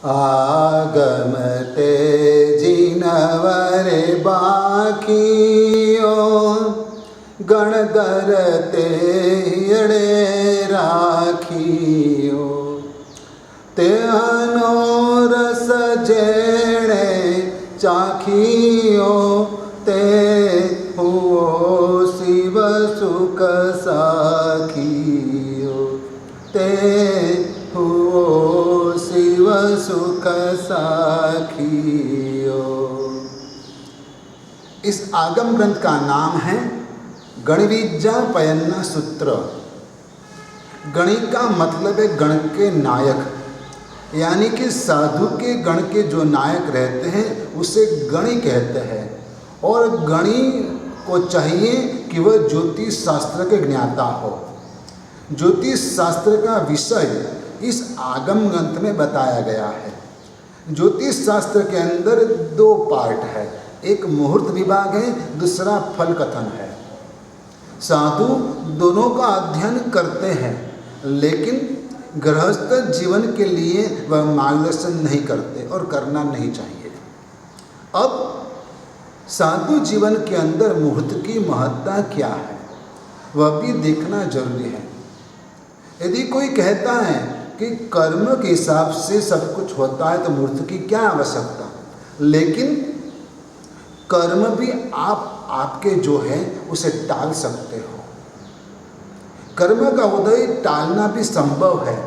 आगम तेजिनवरे बाकियो गणधर ते अड़े राखियो तेहनो रस जेणे चाखियो ते हुओ शिव सुख साखियो ते हुओ शिव सुख साखियो। इस आगम ग्रंथ का नाम है गणविज्जापयन सूत्र। गणि का मतलब है गण के नायक, यानी कि साधु के गण के जो नायक रहते हैं उसे गणि कहते हैं। और गणि को चाहिए कि वह ज्योतिष शास्त्र के ज्ञाता हो। ज्योतिष शास्त्र का विषय इस आगम ग्रंथ में बताया गया है। ज्योतिष शास्त्र के अंदर दो पार्ट है, एक मुहूर्त विभाग है, दूसरा फल कथन है। साधु दोनों का अध्ययन करते हैं, लेकिन गृहस्थ जीवन के लिए वह मार्गदर्शन नहीं करते और करना नहीं चाहिए। अब साधु जीवन के अंदर मुहूर्त की महत्ता क्या है वह भी देखना जरूरी है। यदि कोई कहता है कि कर्म के हिसाब से सब कुछ होता है तो मुहूर्त की क्या आवश्यकता, लेकिन कर्म भी आपके जो है उसे टाल सकते हो। कर्म का उदय टालना भी संभव है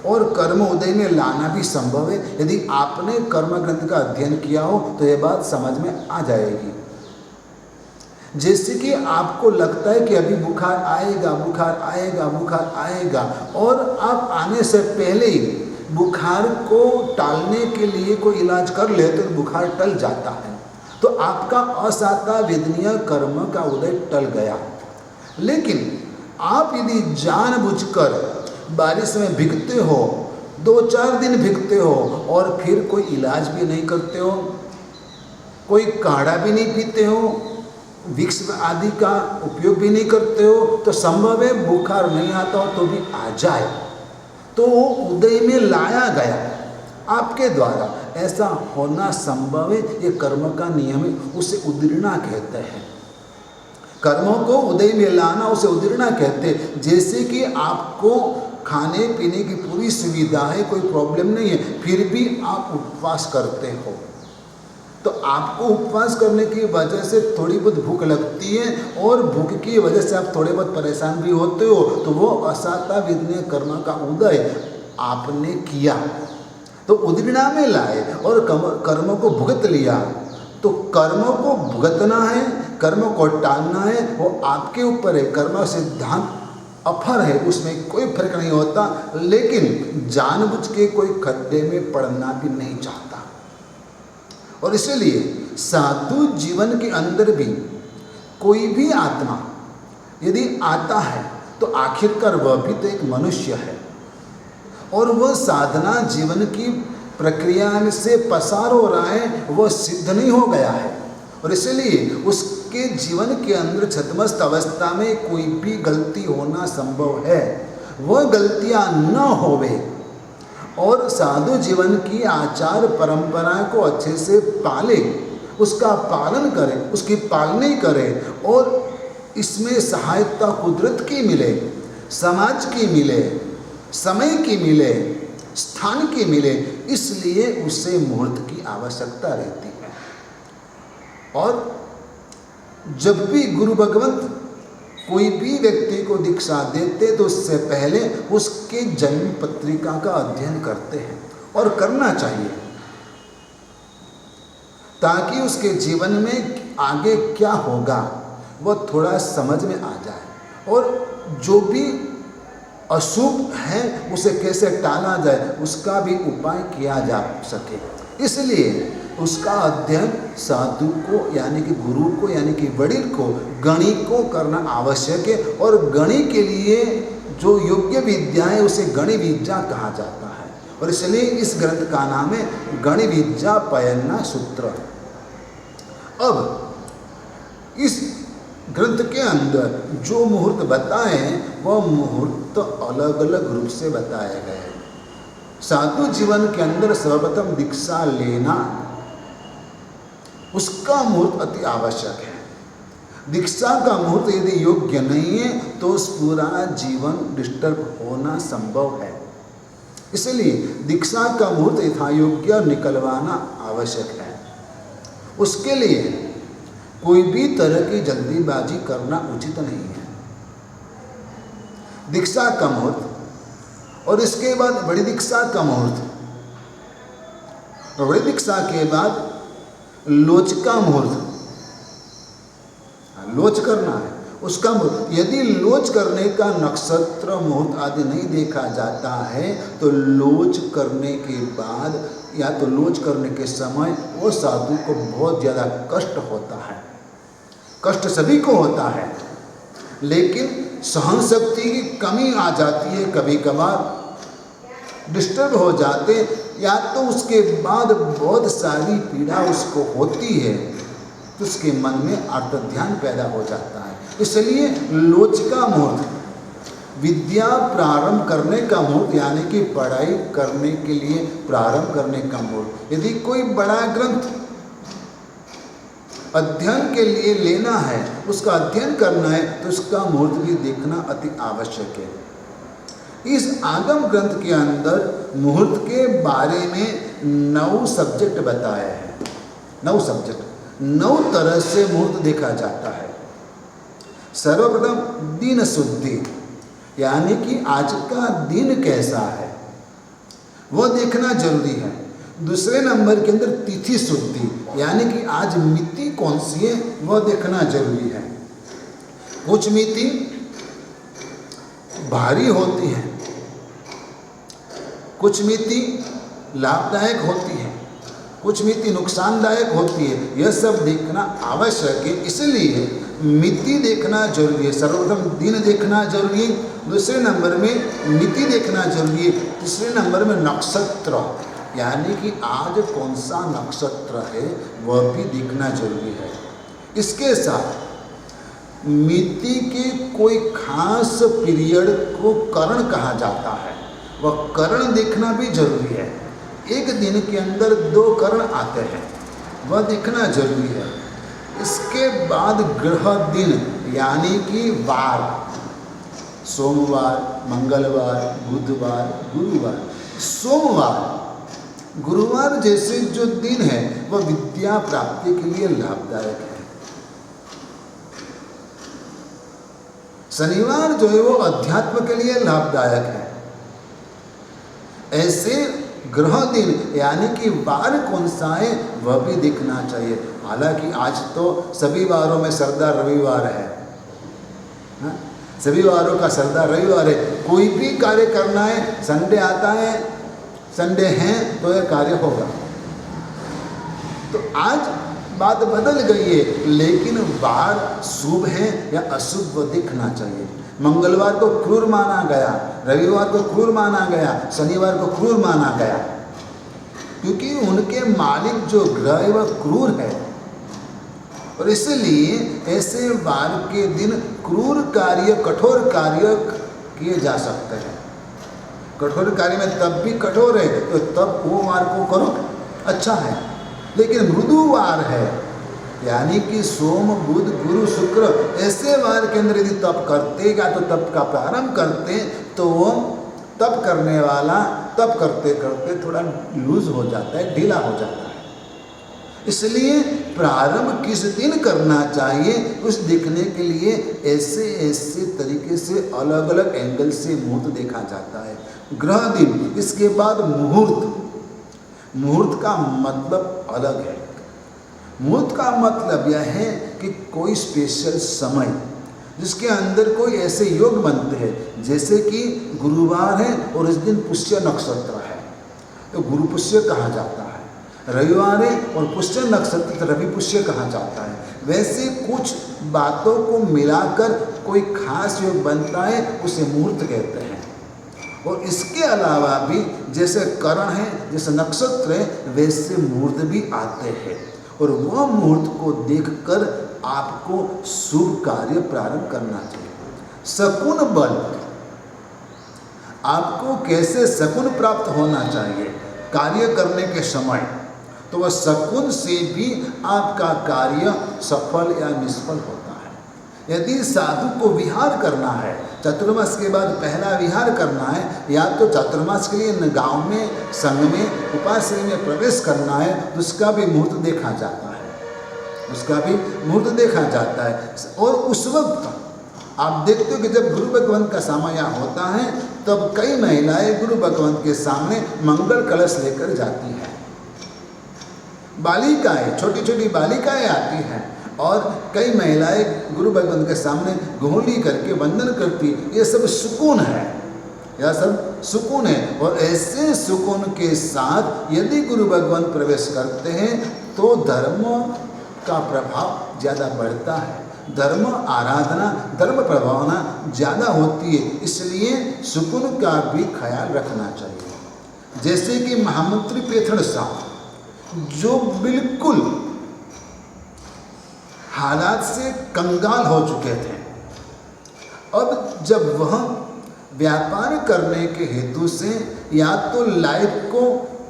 और कर्म उदय में लाना भी संभव है। यदि आपने कर्म ग्रंथ का अध्ययन किया हो तो यह बात समझ में आ जाएगी। जैसे कि आपको लगता है कि अभी बुखार आएगा, बुखार आएगा, बुखार आएगा, और आप आने से पहले ही बुखार को टालने के लिए कोई इलाज कर ले तो बुखार टल जाता है, तो आपका असाता वेदनीय कर्म का उदय टल गया। लेकिन आप यदि जानबूझकर बारिश में भीगते हो, 2-4 दिन भीगते हो और फिर कोई इलाज भी नहीं करते हो, कोई काढ़ा भी नहीं पीते हो, विक्स आदि का उपयोग भी नहीं करते हो, तो संभव है बुखार नहीं आता हो तो भी आ जाए। तो उदय में लाया गया आपके द्वारा, ऐसा होना संभव है। ये कर्म का नियम है, उसे उद्दीर्णा कहते हैं। कर्मों को उदय में लाना उसे उद्दीर्णा कहते हैं। जैसे कि आपको खाने पीने की पूरी सुविधा है, कोई प्रॉब्लम नहीं है, फिर भी आप उपवास करते हो, तो आपको उपवास करने की वजह से थोड़ी बहुत भूख लगती है और भूख की वजह से आप थोड़े बहुत परेशान भी होते हो, तो वो असाता वेदनीय कर्म का उदय आपने किया, तो उद्दीर्णा में लाए और कर्म को भुगत लिया। तो कर्म को भुगतना है, कर्म को टालना है, वो आपके ऊपर है। कर्म सिद्धांत अफर है, उसमें कोई फर्क नहीं होता, लेकिन जानबूझ के कोई खड्डे में पड़ना भी नहीं चाहता। और इसलिए साधु जीवन के अंदर भी कोई भी आत्मा यदि आता है तो आखिरकार वह भी तो एक मनुष्य है और वह साधना जीवन की प्रक्रिया से पसार हो रहा है, वह सिद्ध नहीं हो गया है। और इसलिए उसके जीवन के अंदर छद्मस्त अवस्था में कोई भी गलती होना संभव है। वह गलतियां न होवे और साधु जीवन की आचार परंपरा को अच्छे से पाले, उसका पालन करे, उसकी पालनी करे और इसमें सहायता कुदरत की मिले, समाज की मिले, समय की मिले, स्थान की मिले, इसलिए उसे मुहूर्त की आवश्यकता रहती है। और जब भी गुरु भगवंत कोई भी व्यक्ति को दीक्षा देते तो उससे पहले उसके जन्म पत्रिका का अध्ययन करते हैं और करना चाहिए, ताकि उसके जीवन में आगे क्या होगा वह थोड़ा समझ में आ जाए और जो भी अशुभ है उसे कैसे टाला जाए उसका भी उपाय किया जा सके। इसलिए उसका अध्ययन साधु को यानी कि गुरु को यानी कि वडील को, गणि को करना आवश्यक है। और गणि के लिए जो योग्य विद्या है उसे गणि विद्या कहा जाता है और इसलिए इस ग्रंथ का नाम है गणविज्जापयन सूत्र। अब इस ग्रंथ के अंदर जो मुहूर्त बताए वह मुहूर्त अलग अलग रूप से बताए गए हैं। साधु जीवन के अंदर सर्वप्रथम दीक्षा लेना, उसका मुहूर्त अति आवश्यक है। दीक्षा का मुहूर्त यदि योग्य नहीं है तो उस पूरा जीवन डिस्टर्ब होना संभव है। इसलिए दीक्षा का मुहूर्त यथायोग्य और निकलवाना आवश्यक है। उसके लिए कोई भी तरह की जल्दीबाजी करना उचित नहीं है। दीक्षा का मुहूर्त और इसके बाद बड़ी दीक्षा का मुहूर्त, और बड़ी दीक्षा के बाद लोच का मुहूर्त, लोच करना है उसका मुहूर्त। यदि लोच करने का नक्षत्र मुहूर्त आदि नहीं देखा जाता है तो लोच करने के बाद या तो लोच करने के समय वो साधु को बहुत ज़्यादा कष्ट होता है। कष्ट सभी को होता है, लेकिन सहन शक्ति की कमी आ जाती है, कभी कभार डिस्टर्ब हो जाते, या तो उसके बाद बहुत सारी पीड़ा उसको होती है तो उसके मन में अर्थ-ध्यान पैदा हो जाता है। इसलिए लोच का मुहूर्त, विद्या प्रारंभ करने का मुहूर्त, यानी कि पढ़ाई करने के लिए प्रारंभ करने का मुहूर्त। यदि कोई बड़ा ग्रंथ अध्ययन के लिए लेना है, उसका अध्ययन करना है, तो उसका मुहूर्त भी देखना अति आवश्यक है। इस आगम ग्रंथ के अंदर मुहूर्त के बारे में 9 सब्जेक्ट बताए हैं। 9 सब्जेक्ट, 9 तरह से मुहूर्त देखा जाता है। सर्वप्रथम दिन शुद्धि, यानी कि आज का दिन कैसा है वह देखना जरूरी है। दूसरे नंबर के अंदर तिथि शुद्धि, यानी कि आज मिति कौन सी है वह देखना जरूरी है। कुछ मिति भारी होती है, कुछ मिति लाभदायक होती है, कुछ मिति नुकसानदायक होती है। यह सब देखना आवश्यक है, इसलिए मिति देखना जरूरी है। सर्वप्रथम दिन देखना जरूरी है, दूसरे नंबर में मिति देखना जरूरी है, तीसरे नंबर में नक्षत्र, यानी कि आज कौन सा नक्षत्र है वह भी देखना जरूरी है। इसके साथ मिति के कोई खास पीरियड को करण कहा जाता है, वह करण देखना भी जरूरी है। एक दिन के अंदर 2 करण आते हैं, वह देखना जरूरी है। इसके बाद ग्रह दिन, यानी कि वार, सोमवार, मंगलवार, बुधवार, गुरुवार। सोमवार, गुरुवार जैसे जो दिन है वह विद्या प्राप्ति के लिए लाभदायक है। शनिवार जो है वो अध्यात्म के लिए लाभदायक है। ऐसे ग्रह दिन यानी कि वार कौन सा है वह भी देखना चाहिए। हालांकि आज तो सभी वारों में सरदार रविवार है, हा? सभी वारों का सरदार रविवार है। कोई भी कार्य करना है, संडे आता है, संडे हैं तो यह कार्य होगा। तो आज बात बदल गई है, लेकिन वार शुभ है या अशुभ वो देखना चाहिए। मंगलवार को क्रूर माना गया, रविवार को क्रूर माना गया, शनिवार को क्रूर माना गया, क्योंकि उनके मालिक जो ग्रह है वह क्रूर है। और इसलिए ऐसे वार के दिन क्रूर कार्य, कठोर कार्य किए जा सकते हैं। कठोर कार्य में तब भी कठोर है तो तब वो वार को करो, अच्छा है। लेकिन मृदुवार है, यानी कि सोम, बुध, गुरु, शुक्र, ऐसे वार के अंदर यदि तप करते या तो तप का प्रारंभ करते तो वो तप करने वाला तप करते करते थोड़ा लूज हो जाता है, ढीला हो जाता है। इसलिए प्रारंभ किस दिन करना चाहिए उस देखने के लिए ऐसे ऐसे तरीके से अलग अलग एंगल से मुहूर्त देखा जाता है। ग्रह दिन, इसके बाद मुहूर्त। मुहूर्त का मतलब अलग है। मुहूर्त का मतलब यह है कि कोई स्पेशल समय जिसके अंदर कोई ऐसे योग बनते हैं, जैसे कि गुरुवार है और इस दिन पुष्य नक्षत्र है तो गुरु पुष्य कहा जाता है। रविवार है और पुष्य नक्षत्र रवि पुष्य कहा जाता है। वैसे कुछ बातों को मिलाकर कोई खास योग बनता है, उसे मुहूर्त कहते हैं। और इसके अलावा भी जैसे करण है, जैसे नक्षत्र है, वैसे मुहूर्त भी आते हैं और वह मुहूर्त को देखकर आपको शुभ कार्य प्रारंभ करना चाहिए। शकुन बल, आपको कैसे शकुन प्राप्त होना चाहिए कार्य करने के समय, तो वह शकुन से भी आपका कार्य सफल या निष्फल होता है। यदि साधु को विहार करना है, चातुर्मास के बाद पहला विहार करना है, या तो चातुर्मास के लिए गांव में, संघ में, उपाश्रय में प्रवेश करना है, तो उसका भी मुहूर्त देखा जाता है, उसका भी मुहूर्त देखा जाता है। और उस वक्त आप देखते हो कि जब गुरु भगवंत का समय होता है, तब कई महिलाएं गुरु भगवंत के सामने मंगल कलश लेकर जाती हैं। बालिकाएं, छोटी छोटी बालिकाएं आती हैं और कई महिलाएं गुरु भगवंत के सामने घोली करके वंदन करती। ये सब सुकून है, यह सब सुकून है। और ऐसे सुकून के साथ यदि गुरु भगवंत प्रवेश करते हैं तो धर्म का प्रभाव ज़्यादा बढ़ता है, धर्म आराधना, धर्म प्रभावना ज़्यादा होती है। इसलिए सुकून का भी ख्याल रखना चाहिए। जैसे कि महामंत्री पेथड़ साहब जो बिल्कुल हालात से कंगाल हो चुके थे, अब जब वह व्यापार करने के हेतु से या तो लाइफ को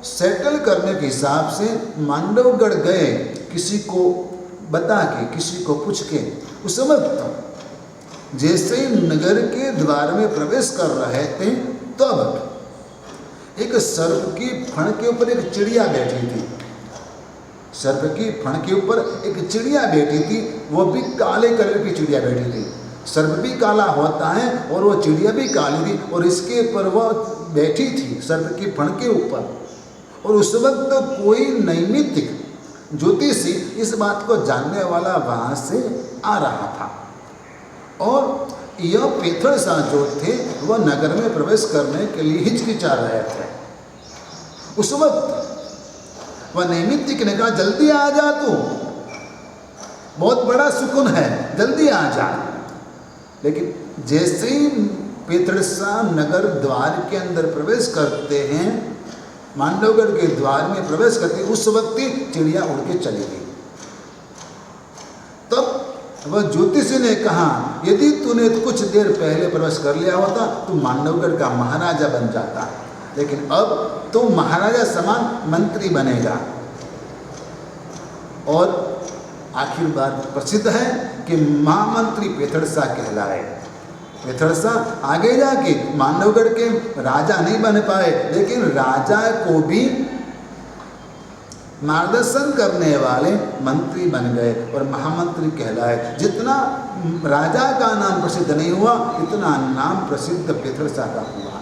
सेटल करने के हिसाब से मांडवगढ़ गए, किसी को बता के, किसी को पूछ के, उस वक्त जैसे ही नगर के द्वार में प्रवेश कर रहे थे, तब एक सर्प की फण के ऊपर एक चिड़िया बैठी थी। सर्प की फण के ऊपर एक चिड़िया बैठी थी, वो भी काले कलर की चिड़िया बैठी थी। सर्प भी काला होता है और वो चिड़िया भी काली थी, और इसके ऊपर वह बैठी थी सर्प की फण के ऊपर। और उस वक्त तो कोई नैमित्तिक ज्योतिषी इस बात को जानने वाला वहाँ से आ रहा था, और यह पेथड़ शाह जो थे वह नगर में प्रवेश करने के लिए हिचकिचा रहे थे। उस वक्त वह नैमित्तिक ने कहा, जल्दी आ जा, तू बहुत बड़ा सुकून है, जल्दी आ जा। लेकिन जैसे ही पेथड़ शाह नगर द्वार के अंदर प्रवेश करते हैं, मांडवगढ़ के द्वार में प्रवेश करते, उस वक्त ही चिड़िया उड़ के चली गई। तब वह ज्योतिषी ने कहा, यदि तूने कुछ देर पहले प्रवेश कर लिया होता तो मांडवगढ़ का महाराजा बन जाता, लेकिन अब तो महाराजा समान मंत्री बनेगा। और आखिर बात प्रसिद्ध है कि महामंत्री पेथड़ शाह कहलाए। पेथड़ शाह आगे जाके मांडवगढ़ के राजा नहीं बन पाए, लेकिन राजा को भी मार्गदर्शन करने वाले मंत्री बन गए और महामंत्री कहलाए। जितना राजा का नाम प्रसिद्ध नहीं हुआ, इतना नाम प्रसिद्ध पेथड़ शाह का हुआ।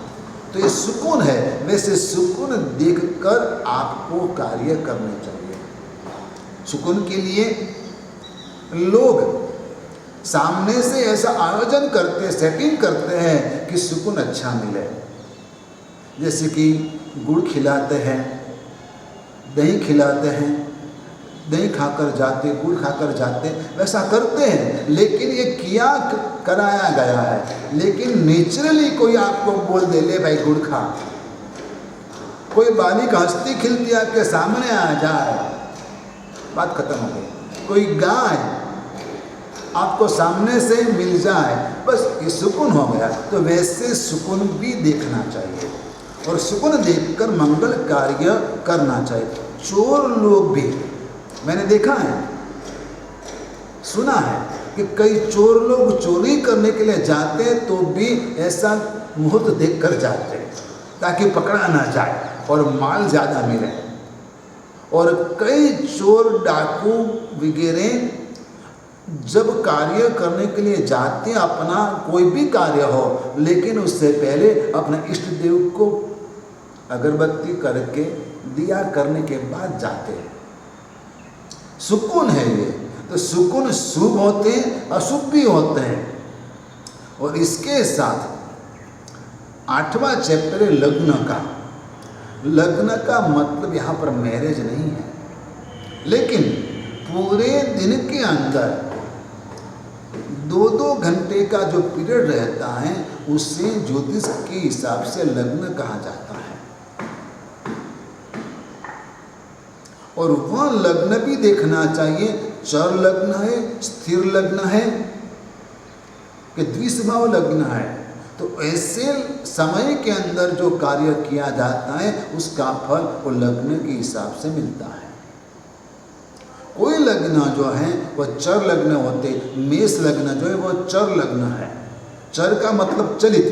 तो ये सुकून है। वैसे सुकून देखकर आपको कार्य करने चाहिए। सुकून के लिए लोग सामने से ऐसा आयोजन करते, सेटिंग करते हैं कि सुकून अच्छा मिले। जैसे कि गुड़ खिलाते हैं, दही खिलाते हैं, दही खाकर जाते, गुड़ खाकर जाते, वैसा करते हैं। लेकिन ये किया कराया गया है। लेकिन नेचुरली कोई आपको बोल दे, ले भाई गुड़ खा, कोई बालिका हंसती खिलती आपके सामने आ जाए, बात खत्म हो गई। कोई गाय आपको सामने से मिल जाए, बस ये सुकून हो गया। तो वैसे सुकून भी देखना चाहिए और सुकून देखकर मंगल कार्य करना चाहिए। चोर लोग भी मैंने देखा है, सुना है कि कई चोर लोग चोरी करने के लिए जाते हैं तो भी ऐसा मुहूर्त देखकर जाते हैं ताकि पकड़ा ना जाए और माल ज़्यादा मिले। और कई चोर डाकू वगैरह जब कार्य करने के लिए जाते हैं, अपना कोई भी कार्य हो, लेकिन उससे पहले अपने इष्ट देव को अगरबत्ती करके दिया करने के बाद जाते हैं। सुकून है ये। तो सुकून शुभ होते हैं, अशुभ भी होते हैं। और इसके साथ 8वां चैप्टर है लग्न का। लग्न का मतलब यहाँ पर मैरिज नहीं है, लेकिन पूरे दिन के अंदर 2-2 घंटे का जो पीरियड रहता है, उसे ज्योतिष के हिसाब से लग्न कहा जाता है। और वह लग्न भी देखना चाहिए, चर लग्न है, स्थिर लग्न है कि द्विस्वभाव लग्न है। तो ऐसे समय के अंदर जो कार्य किया जाता है उसका फल वो लग्न के हिसाब से मिलता है। कोई लग्न जो है वह चर लग्न होते, मेष लग्न जो है वह चर लग्न है। चर का मतलब चलित,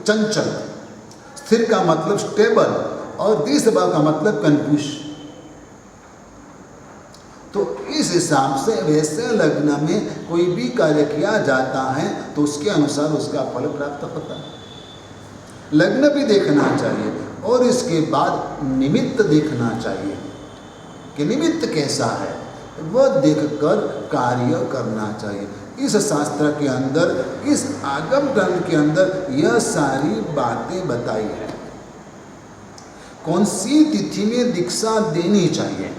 चंचल, स्थिर का मतलब स्टेबल, और द्विसभाव का मतलब कंफ्यूज। तो इस हिसाब से वैसे लग्न में कोई भी कार्य किया जाता है तो उसके अनुसार उसका फल प्राप्त होता है। लग्न भी देखना चाहिए और इसके बाद निमित्त देखना चाहिए कि निमित्त कैसा है, वह देखकर कार्य करना चाहिए। इस शास्त्र के अंदर, इस आगम ग्रंथ के अंदर यह सारी बातें बताई है। कौन सी तिथि में दीक्षा देनी चाहिए,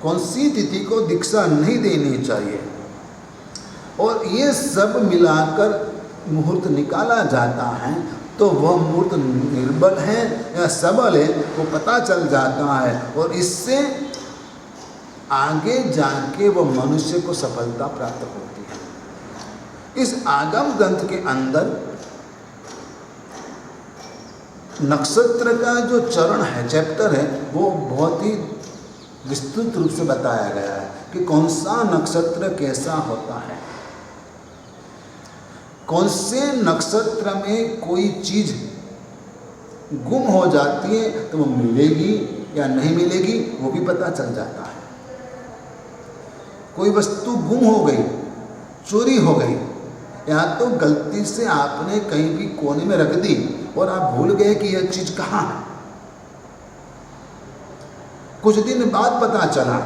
कौन सी तिथि को दीक्षा नहीं देनी चाहिए, और ये सब मिलाकर मुहूर्त निकाला जाता है तो वह मुहूर्त निर्बल है या सबल है वो पता चल जाता है, और इससे आगे जाके वह मनुष्य को सफलता प्राप्त होती है। इस आगम ग्रंथ के अंदर नक्षत्र का जो चरण है, चैप्टर है, वो बहुत ही विस्तृत रूप से बताया गया है कि कौन सा नक्षत्र कैसा होता है, कौन से नक्षत्र में कोई चीज गुम हो जाती है तो वो मिलेगी या नहीं मिलेगी वो भी पता चल जाता है। कोई वस्तु गुम हो गई, चोरी हो गई, या तो गलती से आपने कहीं भी कोने में रख दी और आप भूल गए कि यह चीज कहाँ है, कुछ दिन बाद पता चला,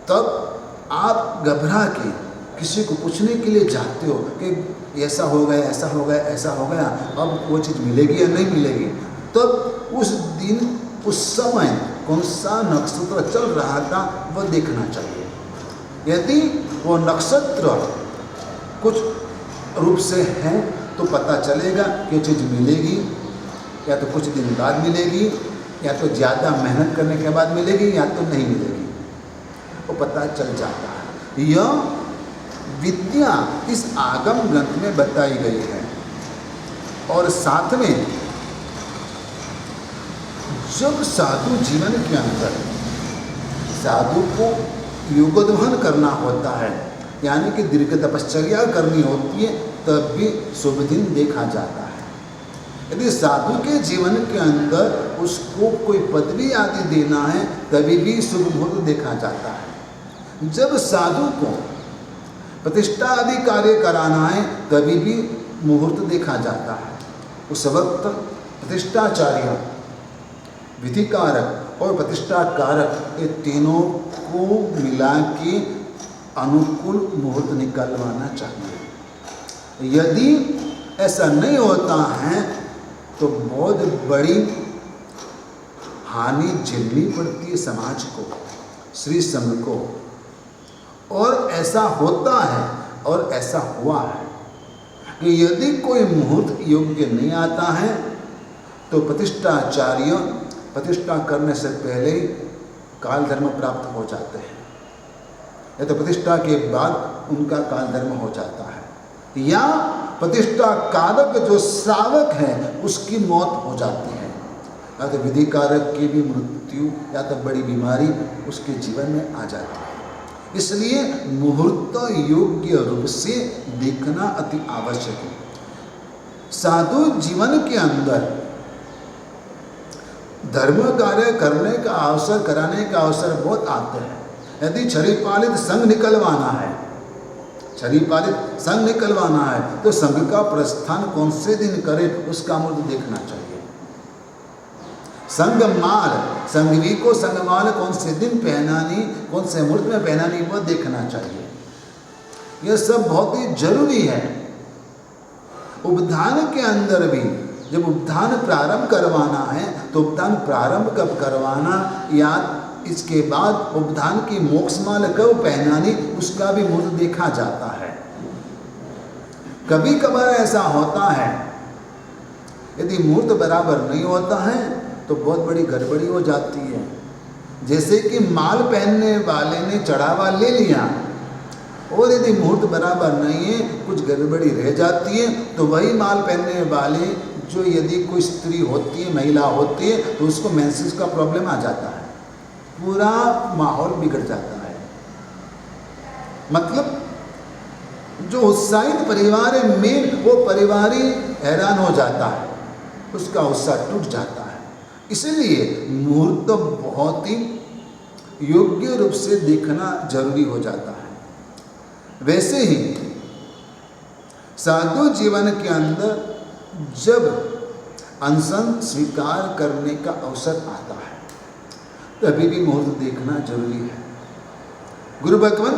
तब आप घबरा के किसी को पूछने के लिए जाते हो कि ऐसा हो गया, ऐसा हो गया, ऐसा हो गया, अब वो चीज़ मिलेगी या नहीं मिलेगी। तब उस दिन, उस समय कौन सा नक्षत्र चल रहा था वह देखना चाहिए। यदि वो नक्षत्र कुछ रूप से है तो पता चलेगा कि चीज़ मिलेगी, या तो कुछ दिन बाद मिलेगी, या तो ज़्यादा मेहनत करने के बाद मिलेगी, या तो नहीं मिलेगी, वो पता चल जाता है। यह विद्या इस आगम ग्रंथ में बताई गई है। और साथ में जब साधु जीवन के अंदर साधु को योगोद्वहन करना होता है, यानी कि दीर्घ तपश्चर्या करनी होती है, तब भी शुभ दिन देखा जाता है। यदि साधु के जीवन के अंदर उसको कोई पदवी आदि देना है तभी भी शुभ मुहूर्त देखा जाता है। जब साधु को प्रतिष्ठा आदि कार्य कराना है तभी भी मुहूर्त देखा जाता है। उस वक्त प्रतिष्ठाचार्य, विधिकारक और प्रतिष्ठा कारक ये तीनों को मिला के अनुकूल मुहूर्त निकलवाना चाहिए। यदि ऐसा नहीं होता है तो बहुत बड़ी हानि झेलनी पड़ती है समाज को, श्री संघ को। और ऐसा होता है और ऐसा हुआ है कि यदि कोई मुहूर्त योग्य नहीं आता है तो प्रतिष्ठाचार्य प्रतिष्ठा करने से पहले ही काल धर्म प्राप्त हो जाते हैं, या तो प्रतिष्ठा के बाद उनका काल धर्म हो जाता है, या प्रतिष्ठा कारक जो श्रावक है उसकी मौत हो जाती है, या तो विधि कारक की भी मृत्यु या तो बड़ी बीमारी उसके जीवन में आ जाती है। इसलिए मुहूर्त योग्य रूप से देखना अति आवश्यक है। साधु जीवन के अंदर धर्म कार्य करने का अवसर, कराने का अवसर बहुत आते हैं। यदि छरीपालित संघ निकलवाना है, छरीपालित संघ निकलवाना है तो संघ का प्रस्थान कौन से दिन करे उसका मुहूर्त देखना चाहिए। संगमाल, संघवी को संगमाल कौन से दिन पहनानी, कौन से मुहूर्त में पहनानी वह देखना चाहिए। यह सब बहुत ही जरूरी है। उपधान के अंदर भी जब उपधान प्रारंभ करवाना है तो उपधान प्रारंभ कब करवाना, या इसके बाद उपधान की मोक्षमाल कब पहनानी, उसका भी मुहूर्त देखा जाता है। कभी कभार ऐसा होता है यदि मुहूर्त बराबर नहीं होता है तो बहुत बड़ी गड़बड़ी हो जाती है। जैसे कि माल पहनने वाले ने चढ़ावा ले लिया और यदि मुहूर्त बराबर नहीं है, कुछ गड़बड़ी रह जाती है, तो वही माल पहनने वाले जो यदि कोई स्त्री होती है, महिला होती है, तो उसको मेंसेस का प्रॉब्लम आ जाता है, पूरा माहौल बिगड़ जाता है। मतलब जो उत्साहित परिवार है मेन, वो परिवार ही हैरान हो जाता है, उसका उत्साह टूट जाता है। इसलिए मुहूर्त तो बहुत ही योग्य रूप से देखना जरूरी हो जाता है। वैसे ही साधु जीवन के अंदर जब अनशन स्वीकार करने का अवसर आता है, तभी भी मुहूर्त देखना जरूरी है। गुरु भगवान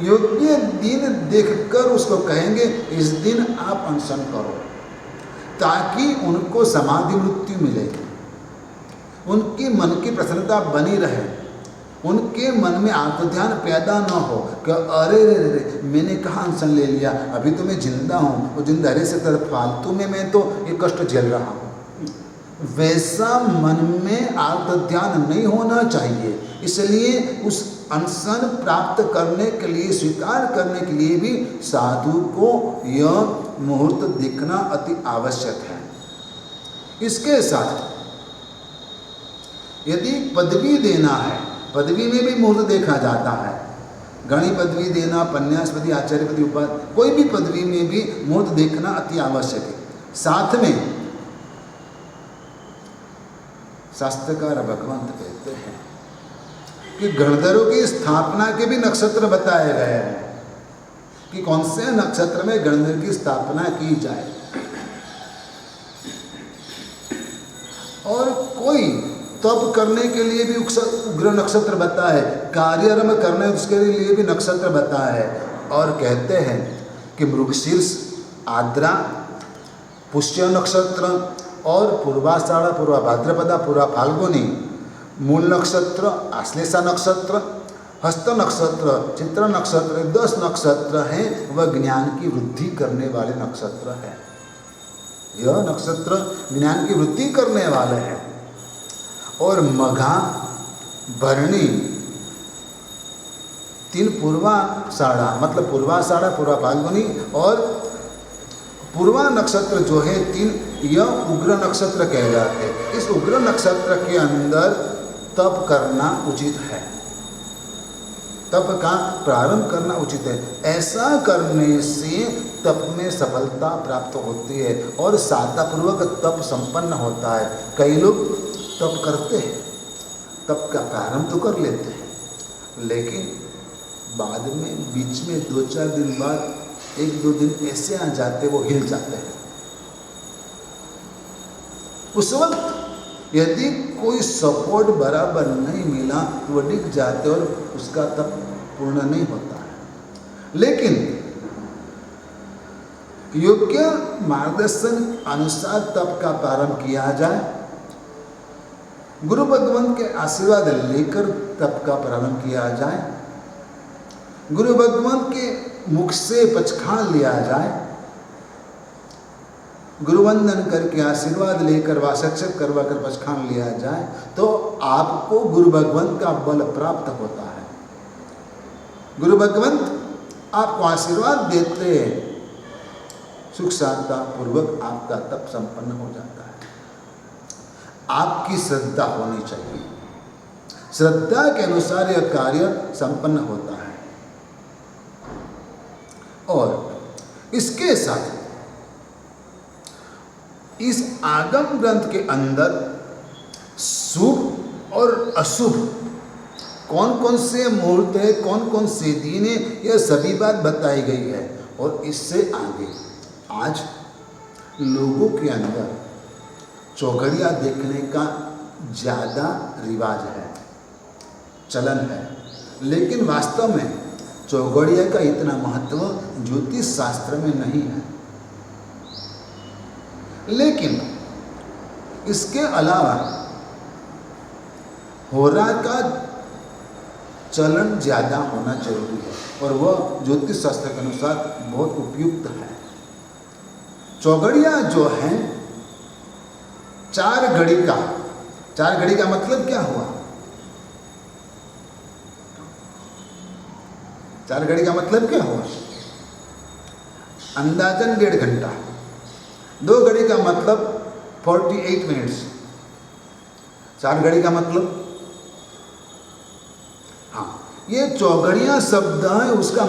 योग्य दिन देखकर उसको कहेंगे, इस दिन आप अनशन करो, ताकि उनको समाधि मृत्यु मिले, उनकी मन की प्रसन्नता बनी रहे, उनके मन में आत्मध्यान पैदा न हो कि अरे रे रे मैंने कहाँ अनशन ले लिया, अभी तो मैं जिंदा हूँ, वो जिंदा रहे से तरफ फालतू में मैं तो ये कष्ट झेल रहा हूँ। वैसा मन में आत्मध्यान नहीं होना चाहिए। इसलिए उस अनशन प्राप्त करने के लिए, स्वीकार करने के लिए भी साधु को यह मुहूर्त देखना अति आवश्यक है। इसके साथ यदि पदवी देना है, पदवी में भी मुहूर्त देखा जाता है। गणी पदवी देना, पन्यास पदवी, आचार्य पदवी, उपाधि, कोई भी पदवी में भी मुहूर्त देखना अति आवश्यक है। साथ में शास्त्रकार भगवंत कहते हैं कि गणधरों की स्थापना के भी नक्षत्र बताए गए हैं कि कौन से नक्षत्र में गणधर की स्थापना की जाए। और कोई तप करने के लिए भी उग्र नक्षत्र बताया है, कार्यारंभ करने उसके लिए भी नक्षत्र बताया है। और कहते हैं कि मृगशीर्ष, आर्द्रा, पुष्य नक्षत्र और पूर्वाषाढ़, पूर्वा भाद्रपदा, पूर्वा फाल्गुनी, मूल नक्षत्र, आश्लेषा नक्षत्र, हस्त नक्षत्र, चित्र नक्षत्र, 10 नक्षत्र हैं, वह ज्ञान की वृद्धि करने वाले नक्षत्र हैं। यह नक्षत्र ज्ञान की वृद्धि करने वाले हैं। और मघा, भरणी, 3 पूर्वाषाढ़ा, मतलब पूर्वाषाढ़ा, पूर्वा फाल्गुनी और पूर्वा नक्षत्र जो है 3, यह उग्र नक्षत्र कहलाते हैं। इस उग्र नक्षत्र के अंदर तप करना उचित है, तप का प्रारंभ करना उचित है। ऐसा करने से तप में सफलता प्राप्त होती है और साधनापूर्वक तप संपन्न होता है। कई लोग तप करते हैं, तप का प्रारंभ तो कर लेते हैं, लेकिन बाद में बीच में 2-4 दिन बाद 1-2 दिन ऐसे आ जाते, वो हिल जाते हैं। उस वक्त यदि कोई सपोर्ट बराबर नहीं मिला तो वो डिग जाते और उसका तप पूर्ण नहीं होता है। लेकिन योग्य मार्गदर्शन अनुसार तप का प्रारंभ किया जाए, गुरु भगवान के आशीर्वाद लेकर तप का प्रारंभ किया जाए, गुरु भगवान के मुख से पचखान लिया जाए, गुरुवंदन करके आशीर्वाद लेकर वासक्षक करवा कर पचखान लिया जाए, तो आपको गुरु भगवान का बल प्राप्त होता है। गुरु भगवंत आपको आशीर्वाद देते हैं, सुख शांता पूर्वक आपका तप संपन्न हो जाता है। आपकी श्रद्धा होनी चाहिए, श्रद्धा के अनुसार यह कार्य संपन्न होता है। और इसके साथ इस आगम ग्रंथ के अंदर शुभ और अशुभ कौन कौन से मुहूर्त है, कौन कौन से दिन है, यह सभी बात बताई गई है। और इससे आगे आज लोगों के अंदर चौघड़िया देखने का ज़्यादा रिवाज है, चलन है, लेकिन वास्तव में चौघड़िया का इतना महत्व ज्योतिष शास्त्र में नहीं है। लेकिन इसके अलावा होरा का चलन ज़्यादा होना जरूरी है और वह ज्योतिष शास्त्र के अनुसार बहुत उपयुक्त है। चौघड़िया जो है 4 घड़ी का, 4 घड़ी का मतलब क्या हुआ? 4 घड़ी का मतलब क्या हुआ? अंदाजन 1.5 घंटा। 2 घड़ी का मतलब 48 मिनट्स। 4 घड़ी का मतलब, हाँ, ये चौघड़िया शब्द है, उसका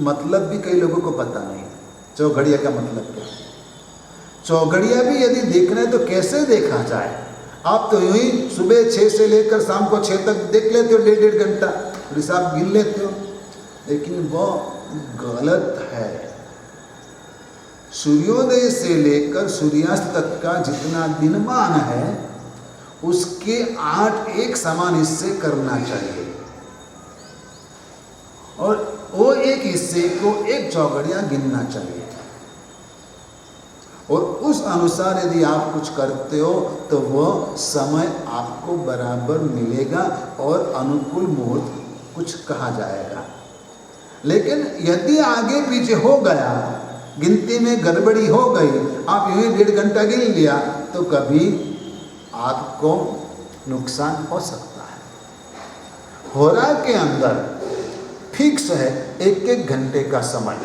मतलब भी कई लोगों को पता नहीं। चौघड़िया का मतलब क्या है? चौघड़िया भी यदि देखना है तो कैसे देखा जाए? आप तो यूं ही सुबह 6 से लेकर शाम को 6 तक देख लेते हो, 1.5 घंटा हिसाब गिन लेते हो, लेकिन वो गलत है। सूर्योदय से लेकर सूर्यास्त तक का जितना दिनमान है उसके 8 एक समान हिस्से करना चाहिए, और वो एक हिस्से को 1 चौघड़िया गिनना चाहिए, और उस अनुसार यदि आप कुछ करते हो तो वह समय आपको बराबर मिलेगा और अनुकूल मुहूर्त कुछ कहा जाएगा। लेकिन यदि आगे पीछे हो गया, गिनती में गड़बड़ी हो गई, आप यूं ही 1.5 घंटा गिन लिया, तो कभी आपको नुकसान हो सकता है। होरा के अंदर फिक्स है 1-1 घंटे का समय,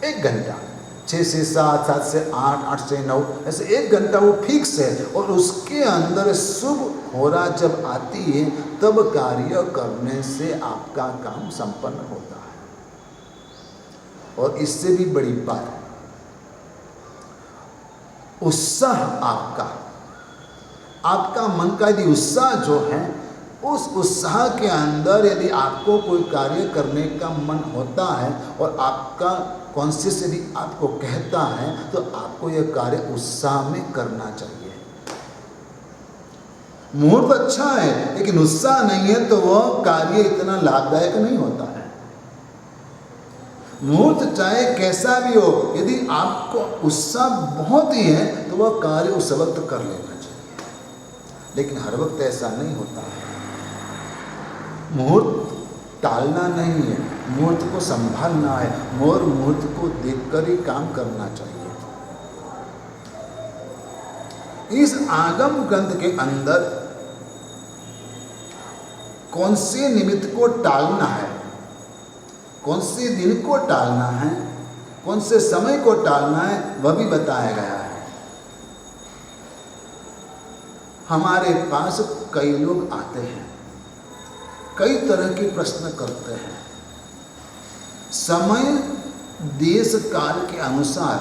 1 घंटा, 6 से 7, 7 से 8, 8 से 9, ऐसे 1 घंटा वो फिक्स है, और उसके अंदर शुभ होरा जब आती है तब कार्य करने से आपका काम संपन्न होता है। और इससे भी बड़ी बात, उत्साह आपका मन का यदि उत्साह जो है, उस उत्साह के अंदर यदि आपको कोई कार्य करने का मन होता है और आपका कॉन्शियस यदि आपको कहता है, तो आपको यह कार्य उत्साह में करना चाहिए। मुहूर्त अच्छा है लेकिन उत्साह नहीं है तो वह कार्य इतना लाभदायक नहीं होता है। मुहूर्त चाहे कैसा भी हो, यदि आपको उत्साह बहुत ही है तो वह कार्य उस वक्त कर लेना चाहिए, लेकिन हर वक्त ऐसा नहीं होता है। मुहूर्त टालना नहीं है, मुहूर्त को संभालना है, और मुहूर्त को देखकर ही काम करना चाहिए। इस आगम ग्रंथ के अंदर कौन से निमित्त को टालना है, कौन से दिन को टालना है, कौन से समय को टालना है, वह भी बताया गया है। हमारे पास कई लोग आते हैं, कई तरह के प्रश्न करते हैं। समय देश काल के अनुसार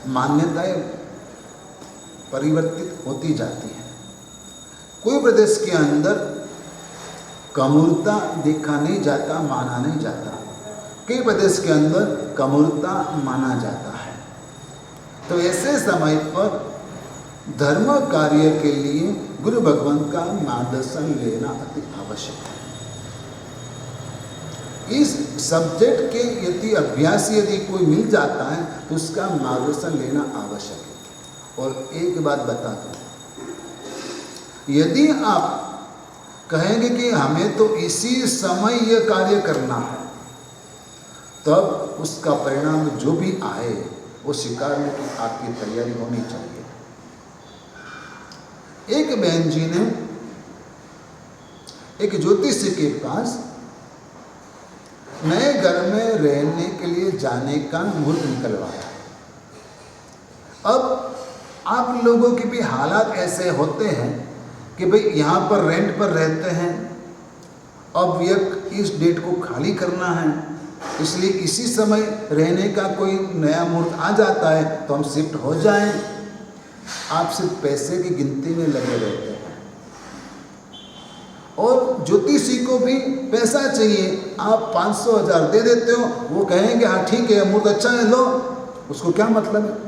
मान्यताएं परिवर्तित होती जाती हैं। कोई प्रदेश के अंदर कमूरता देखा नहीं जाता, माना नहीं जाता, कई प्रदेश के अंदर कमूरता माना जाता है। तो ऐसे समय पर धर्म कार्य के लिए गुरु भगवान का मार्गदर्शन लेना अति आवश्यक है। इस सब्जेक्ट के यदि अभ्यास यदि कोई मिल जाता है तो उसका मार्गदर्शन लेना आवश्यक है। और एक बात बता दूं, यदि आप कहेंगे कि हमें तो इसी समय यह कार्य करना है, तब उसका परिणाम जो भी आए वो स्वीकारने की आपकी तैयारी होनी चाहिए। एक बहन जी ने एक ज्योतिषी के पास नए घर में रहने के लिए जाने का मुहूर्त निकलवाया। अब आप लोगों के भी हालात ऐसे होते हैं कि भाई यहाँ पर रेंट पर रहते हैं, अब यह इस डेट को खाली करना है, इसलिए इसी समय रहने का कोई नया मुहूर्त आ जाता है तो हम शिफ्ट हो जाएं। आप सिर्फ पैसे की गिनती में लगे रहते हैं, और ज्योतिषी को भी पैसा चाहिए। आप 500,000 दे देते हो, वो कहेंगे हाँ ठीक है मुहूर्त अच्छा है, लो। उसको क्या मतलब है?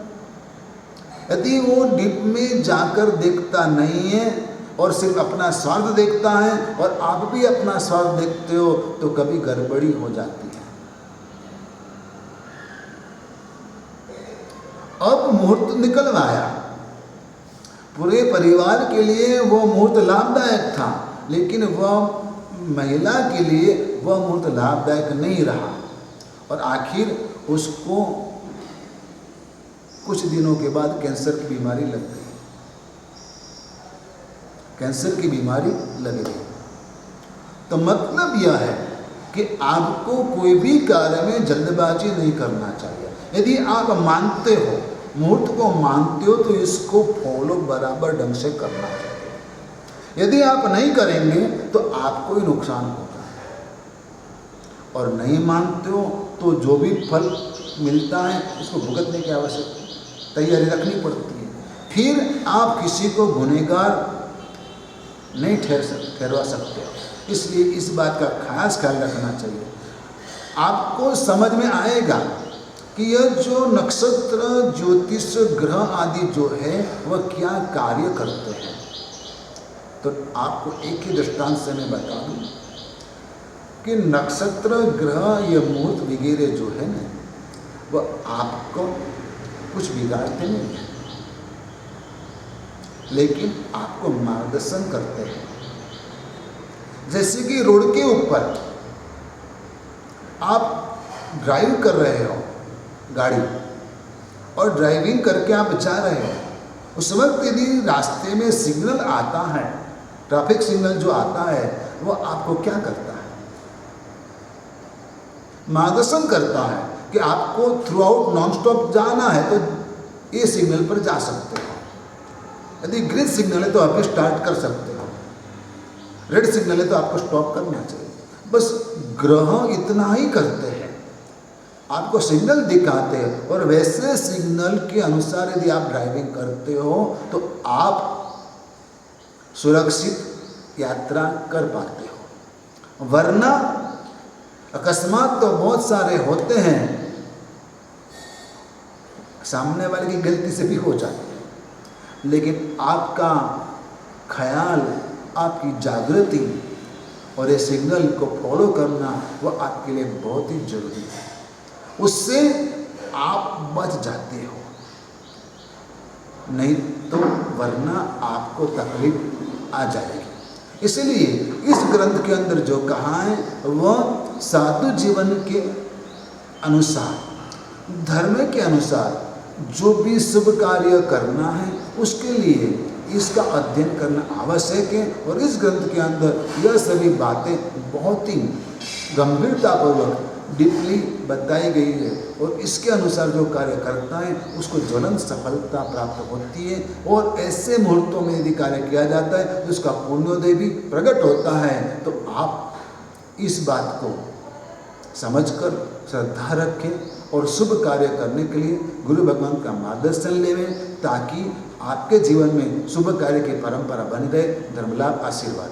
यदि वो डीप में जाकर देखता नहीं है और सिर्फ अपना स्वार्थ देखता है, और आप भी अपना स्वार्थ देखते हो, तो कभी गड़बड़ी हो जाती है। अब मुहूर्त निकलवाया, पूरे परिवार के लिए वो मुहूर्त लाभदायक था, लेकिन वह महिला के लिए वह मुहूर्त लाभदायक नहीं रहा, और आखिर उसको कुछ दिनों के बाद कैंसर की बीमारी लग गई। कैंसर की बीमारी लग गई। तो मतलब यह है कि आपको कोई भी कार्य में जल्दबाजी नहीं करना चाहिए। यदि आप मानते हो, मुहूर्त को मानते हो, तो इसको फॉलो बराबर ढंग से करना चाहिए। यदि आप नहीं करेंगे तो आपको ही नुकसान होगा, और नहीं मानते हो तो जो भी फल मिलता है उसको भुगतने की आवश्यकता तैयारी रखनी पड़ती है। फिर आप किसी को गुनहगार नहीं ठहरवा सकते। इसलिए इस बात का खास ख्याल रखना चाहिए। आपको समझ में आएगा कि यह जो नक्षत्र, ज्योतिष, ग्रह आदि जो है वह क्या कार्य करते हैं। तो आपको एक ही दृष्टांत से मैं बता दूं कि नक्षत्र, ग्रह, ये मुहूर्त वगैरह जो है ना, वह आपको कुछ बिगाड़ते नहीं है, लेकिन आपको मार्गदर्शन करते हैं। जैसे कि रोड के ऊपर आप ड्राइव कर रहे हो गाड़ी, और ड्राइविंग करके आप जा रहे हो, उस वक्त यदि रास्ते में सिग्नल आता है, ट्रैफिक सिग्नल जो आता है, वह आपको क्या करता है? मार्गदर्शन करता है कि आपको थ्रू आउट नॉन स्टॉप जाना है तो ये सिग्नल पर जा सकते हो। यदि ग्रीन सिग्नल है तो आप स्टार्ट कर सकते हो, रेड सिग्नल है तो आपको स्टॉप करना चाहिए। बस ग्रह इतना ही करते हैं, आपको सिग्नल दिखाते हैं, और वैसे सिग्नल के अनुसार यदि आप ड्राइविंग करते हो तो आप सुरक्षित यात्रा कर पाते हो। वरना अकस्मात तो बहुत सारे होते हैं, सामने वाले की गलती से भी हो जाती है, लेकिन आपका ख्याल, आपकी जागृति और ये सिग्नल को फॉलो करना वह आपके लिए बहुत ही जरूरी है। उससे आप बच जाते हो, नहीं तो वरना आपको तकलीफ आ जाएगी। इसलिए इस ग्रंथ के अंदर जो कहा है वह साधु जीवन के अनुसार, धर्म के अनुसार जो भी शुभ कार्य करना है उसके लिए इसका अध्ययन करना आवश्यक है। और इस ग्रंथ के अंदर यह सभी बातें बहुत ही गंभीरतापूर्वक डीपली बताई गई है, और इसके अनुसार जो कार्य करता है उसको ज्वलंत सफलता प्राप्त होती है। और ऐसे मुहूर्तों में यदि कार्य किया जाता है तो उसका पुण्योदय भी प्रकट होता है। तो आप इस बात को समझकर श्रद्धा रखें और शुभ कार्य करने के लिए गुरु भगवान का मार्गदर्शन लेवें, ताकि आपके जीवन में शुभ कार्य की परंपरा बनी रहे। धर्मलाभ आशीर्वाद।